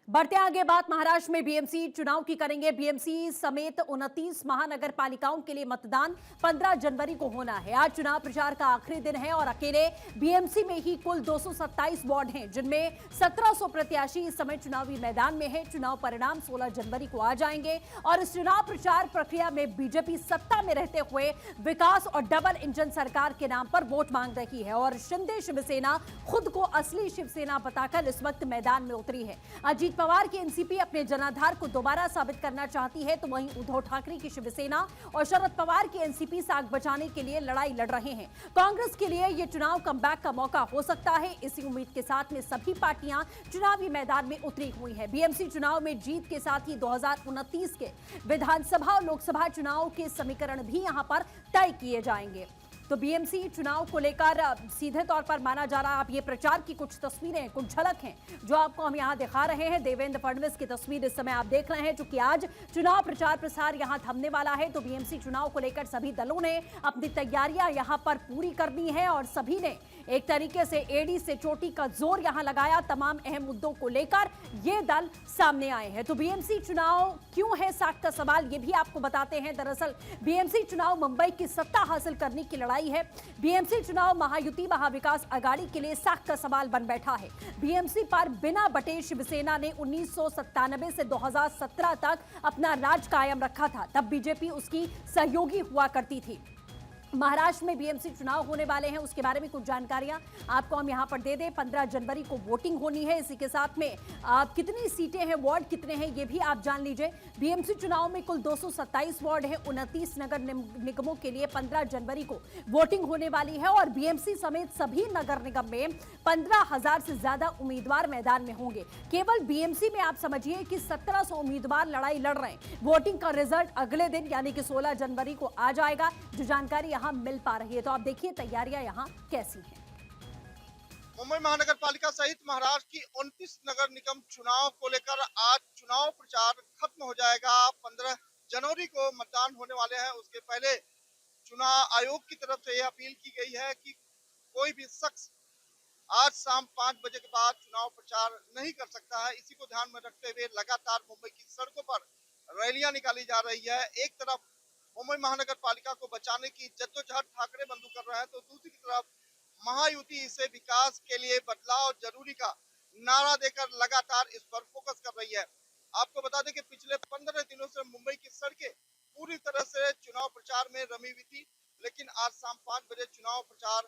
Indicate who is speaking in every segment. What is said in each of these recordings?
Speaker 1: बढ़ते आगे बात महाराष्ट्र में बीएमसी चुनाव की करेंगे। बीएमसी समेत 29 महानगर पालिकाओं के लिए मतदान 15 जनवरी को होना है। आज चुनाव प्रचार का आखिरी दिन है और अकेले बीएमसी में ही कुल 227 वार्ड हैं, जिनमें 1700 प्रत्याशी इस समय चुनावी मैदान में हैं। चुनाव परिणाम 16 जनवरी को आ जाएंगे और इस चुनाव प्रचार प्रक्रिया में बीजेपी सत्ता में रहते हुए विकास और डबल इंजन सरकार के नाम पर वोट मांग रही है और शिंदे शिवसेना खुद को असली शिवसेना बताकर इस वक्त मैदान में उतरी है। अजीत पवार की एनसीपी अपने जनाधार को दोबारा साबित करना चाहती है, तो वहीं उद्धव ठाकरे की शिवसेना और शरद पवार की एनसीपी साख बचाने के लिए लड़ाई लड़ रहे हैं। कांग्रेस के लिए यह चुनाव कमबैक का मौका हो सकता है। इसी उम्मीद के साथ में सभी पार्टियां चुनावी मैदान में उतरी हुई हैं। बीएमसी चुनाव में जीत के साथ ही 2029 के विधानसभा और लोकसभा चुनाव के समीकरण भी यहां पर तय किए जाएंगे। तो बीएमसी चुनाव को लेकर सीधे तौर पर माना जा रहा है। आप ये प्रचार की कुछ तस्वीरें, कुछ झलक हैं जो आपको हम यहां दिखा रहे हैं। देवेंद्र फडणवीस की तस्वीर इस समय आप देख रहे हैं। चूंकि आज चुनाव प्रचार प्रसार यहां थमने वाला है, तो बीएमसी चुनाव को लेकर सभी दलों ने अपनी तैयारियां यहां पर पूरी कर दी है और सभी ने एक तरीके से एड़ी से चोटी का जोर यहां लगाया। तमाम अहम मुद्दों को लेकर ये दल सामने आए हैं। तो बीएमसी चुनाव क्यों है साख का सवाल, ये भी आपको बताते हैं। दरअसल बीएमसी चुनाव मुंबई की सत्ता हासिल करने की लड़ाई है। बीएमसी चुनाव महायुति महाविकास आघाड़ी के लिए साख का सवाल बन बैठा है। बीएमसी पर बिना बटे शिवसेना ने 1997 से 2017 तक अपना राज कायम रखा था। तब बीजेपी उसकी सहयोगी हुआ करती थी। महाराष्ट्र में बीएमसी चुनाव होने वाले हैं, उसके बारे में कुछ जानकारियां आपको हम यहां पर दे दें। 15 जनवरी को वोटिंग होनी है। इसी के साथ में कितनी सीटें हैं, वार्ड कितने हैं, ये भी आप जान लीजिए। बीएमसी चुनाव में कुल 227 वार्ड है। 29 नगर निगमों के लिए 15 जनवरी को वोटिंग होने वाली है और बीएमसी समेत सभी नगर निगम में 15,000 से ज्यादा उम्मीदवार मैदान में होंगे। केवल बीएमसी में आप समझिए कि 1700 उम्मीदवार लड़ाई लड़ रहे हैं। वोटिंग का रिजल्ट अगले दिन यानी कि 16 जनवरी को आ जाएगा, जो जानकारी यहां मिल पा रही है। तो आप देखिए तैयारियां यहां कैसी हैं।
Speaker 2: मुंबई महानगर पालिका सहित महाराष्ट्र की 29 नगर निगम चुनाव को लेकर आज चुनाव प्रचार खत्म हो जाएगा। 15 जनवरी को मतदान होने वाले हैं। उसके पहले चुनाव आयोग की तरफ से यह अपील की गई है कि कोई भी शख्स आज शाम 5 बजे के बाद चुनाव प्रचार नहीं कर सकता है। इसी को ध्यान में रखते हुए लगातार मुंबई की सड़कों पर रैलियां निकाली जा रही है। एक तरफ मुंबई महानगर पालिका को बचाने की जद्दोजहद ठाकरे बंधु कर रहे हैं, तो दूसरी तरफ महायुति इसे विकास के लिए बदलाव जरूरी का नारा देकर लगातार इस पर फोकस कर रही है। आपको बता दें कि पिछले 15 दिनों से मुंबई की सड़कें पूरी तरह से चुनाव प्रचार में रमी हुई थी, लेकिन आज शाम 5 बजे चुनाव प्रचार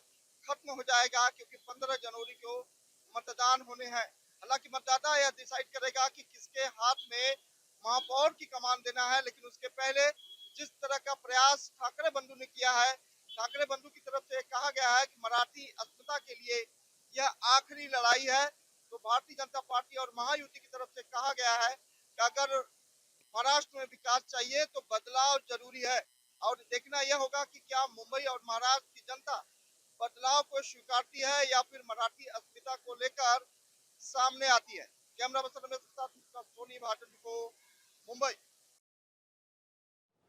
Speaker 2: खत्म हो जाएगा, क्योंकि 15 जनवरी को मतदान होने हैं। हालांकि मतदाता यह डिसाइड करेगा कि किसके हाथ में महापौर की कमान देना है, लेकिन उसके पहले जिस तरह का प्रयास ठाकरे बंधु ने किया है, ठाकरे बंधु की तरफ से कहा गया है कि मराठी अस्मिता के लिए यह आखिरी लड़ाई है, तो भारतीय जनता पार्टी और महायुति की तरफ से कहा गया है कि अगर महाराष्ट्र में विकास चाहिए तो बदलाव जरूरी है। और देखना यह होगा कि क्या मुंबई और महाराष्ट्र की जनता बदलाव को स्वीकारती है या फिर मराठी अस्मिता को लेकर सामने आती है। कैमरा पर्सन के साथ सोनी भाटन को मुंबई।